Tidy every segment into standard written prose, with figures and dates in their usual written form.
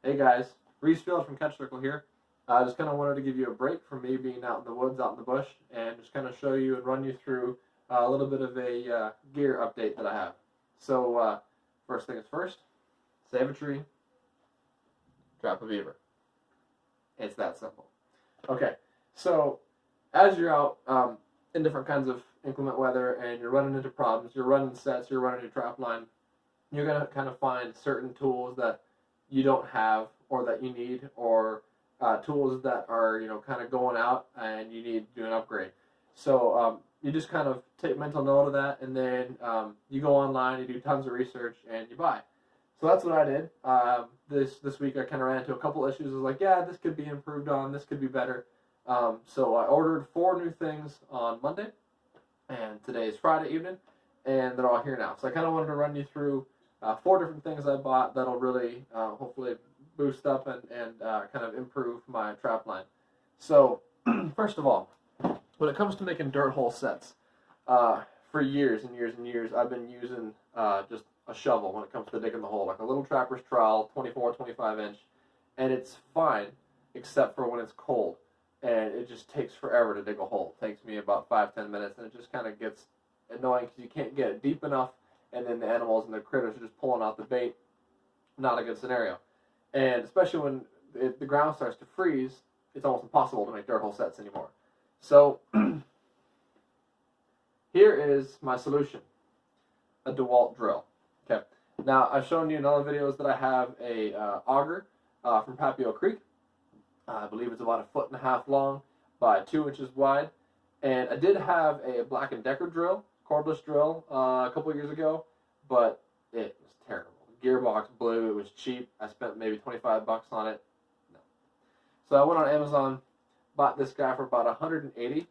Hey guys, Reese Field from Catch Circle here. I just kind of wanted to give you a break from me being out in the woods, out in the bush, and just kind of show you and run you through a little bit of a gear update that I have. So, first thing is first, save a tree, trap a beaver. It's that simple. Okay, so as you're out in different kinds of inclement weather and you're running into problems, you're running sets, you're running your trap line, you're going to kind of find certain tools that you don't have or that you need, or tools that are kind of going out and you need to do an upgrade. So you just kind of take mental note of that, and then you go online, you do tons of research, and you buy. So that's what I did. This week I kind of ran into a couple issues. I was like, yeah, this could be improved on, this could be better. So I ordered 4 new things on Monday, and today is Friday evening, and they're all here now. So I kind of wanted to run you through 4 different things I bought that'll really hopefully boost up and kind of improve my trap line. So first of all, when it comes to making dirt hole sets, for years and years and years I've been using just a shovel when it comes to digging the hole, like a little trapper's trowel, 24, 25 inch, and it's fine except for when it's cold, and it just takes forever to dig a hole. It takes me about 5-10 minutes, and it just kind of gets annoying because you can't get it deep enough, and then the animals and the critters are just pulling out the bait. Not a good scenario. And especially when the ground starts to freeze, it's almost impossible to make dirt hole sets anymore. So here is my solution: a DeWalt drill. Okay. Now I've shown you in other videos that I have a auger from Papio Creek. I believe it's about 1.5 feet long by 2 inches wide. And I did have a Black & Decker drill, cordless drill, a couple years ago, but it was terrible. The gearbox blew. It was cheap. I spent maybe $25 on it. No. So I went on Amazon, bought this guy for about $180.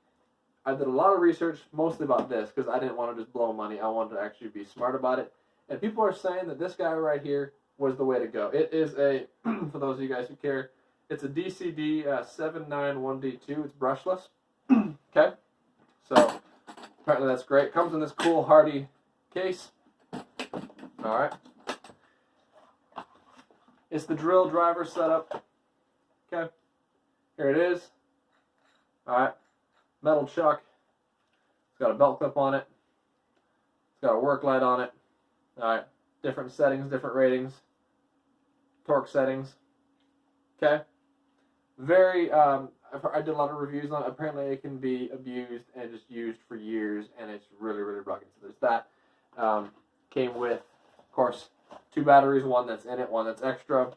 I did a lot of research, mostly about this, because I didn't want to just blow money. I wanted to actually be smart about it. And people are saying that this guy right here was the way to go. It is a, for those of you guys who care, it's a DCD 791D2. It's brushless. Okay? So, apparently that's great. Comes in this cool, hardy case. Alright. It's the drill driver setup. Okay? Here it is. Alright. Metal chuck. It's got a belt clip on it. It's got a work light on it. Alright. Different settings, different ratings. Torque settings. Okay? Very, I did a lot of reviews on it. Apparently it can be abused and just used for years, and it's really, really rugged. So there's that. Came with, of course, 2 batteries, one that's in it, one that's extra,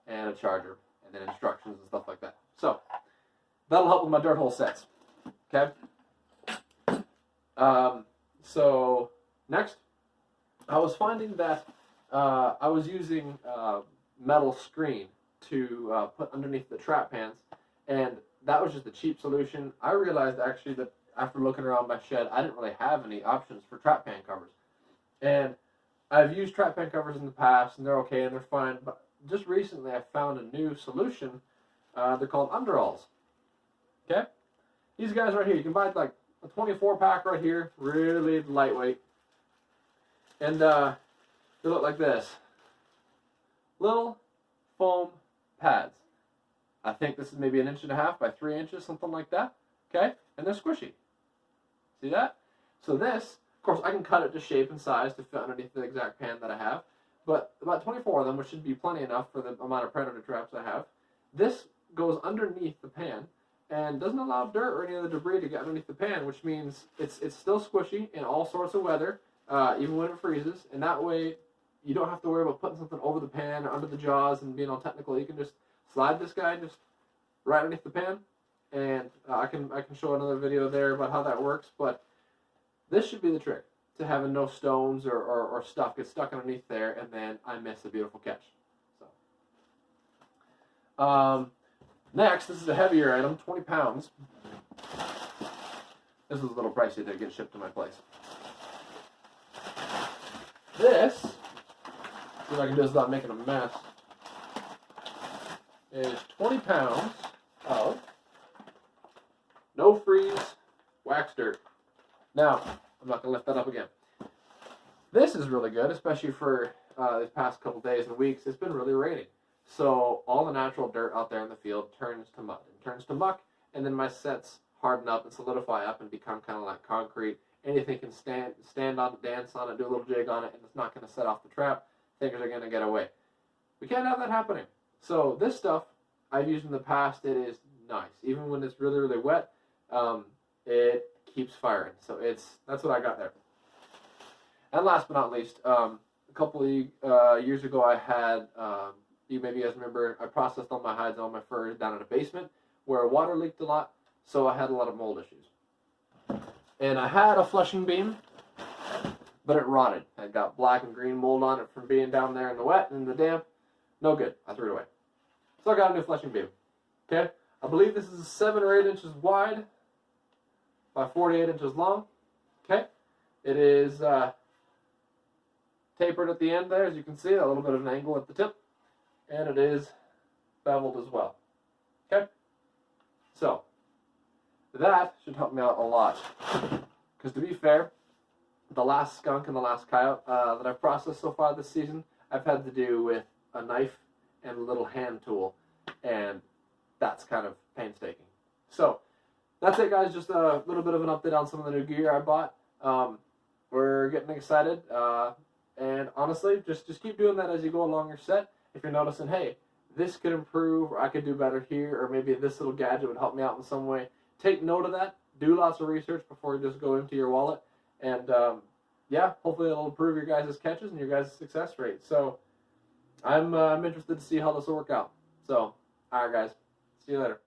and a charger, and then instructions and stuff like that. So that'll help with my dirt hole sets. Okay? So next, I was finding that I was using metal screen to put underneath the trap pans, and that was just a cheap solution. I realized actually that after looking around my shed, I didn't really have any options for trap pan covers. And I've used trap pan covers in the past, and they're okay and they're fine, but just recently I found a new solution. They're called underalls. Okay? These guys right here, you can buy like a 24 pack right here, really lightweight. And they look like this. Little foam pads. I think this is maybe 1.5 inches by 3 inches, something like that. Okay? And they're squishy. See that? So this, of course, I can cut it to shape and size to fit underneath the exact pan that I have. But about 24 of them, which should be plenty enough for the amount of predator traps I have. This goes underneath the pan and doesn't allow dirt or any other debris to get underneath the pan, which means it's still squishy in all sorts of weather, even when it freezes. And that way, you don't have to worry about putting something over the pan or under the jaws and being all technical. You can just slide this guy just right underneath the pan, and I can show another video there about how that works. But this should be the trick to having no stones or stuff get stuck underneath there, and then I miss a beautiful catch. So next, this is a heavier item, 20 pounds. This was a little pricey to get shipped to my place. This, see if I can do this without making a mess, is 20 pounds of no freeze wax dirt. Now, I'm not going to lift that up again. This is really good, especially for these past couple days and weeks, it's been really raining. So all the natural dirt out there in the field turns to mud and turns to muck, and then my sets harden up and solidify up and become kind of like concrete. Anything can stand on it, dance on it, do a little jig on it, and it's not going to set off the trap. Thinkers are going to get away. We can't have that happening. So this stuff I've used in the past. It is nice, even when it's really, really wet. It keeps firing. So that's what I got there. And last but not least, a couple of years ago, I had maybe you guys remember, I processed all my hides and all my furs down in a basement where water leaked a lot, so I had a lot of mold issues. And I had a flushing beam, but it rotted. It got black and green mold on it from being down there in the wet and the damp. No good. I threw it away. So I got a new flushing beam. Okay? I believe this is 7 or 8 inches wide by 48 inches long. Okay? It is tapered at the end there, as you can see, a little bit of an angle at the tip. And it is beveled as well. Okay? So, that should help me out a lot. Because to be fair, the last skunk and the last coyote that I've processed so far this season, I've had to do with a knife and a little hand tool. And that's kind of painstaking. So, that's it, guys. Just a little bit of an update on some of the new gear I bought. We're getting excited. And honestly, just keep doing that as you go along your set. If you're noticing, hey, this could improve, or I could do better here, or maybe this little gadget would help me out in some way, take note of that. Do lots of research before you just go into your wallet. And, yeah, hopefully it'll improve your guys' catches and your guys' success rate. So, I'm interested to see how this will work out. So, alright, guys. See you later.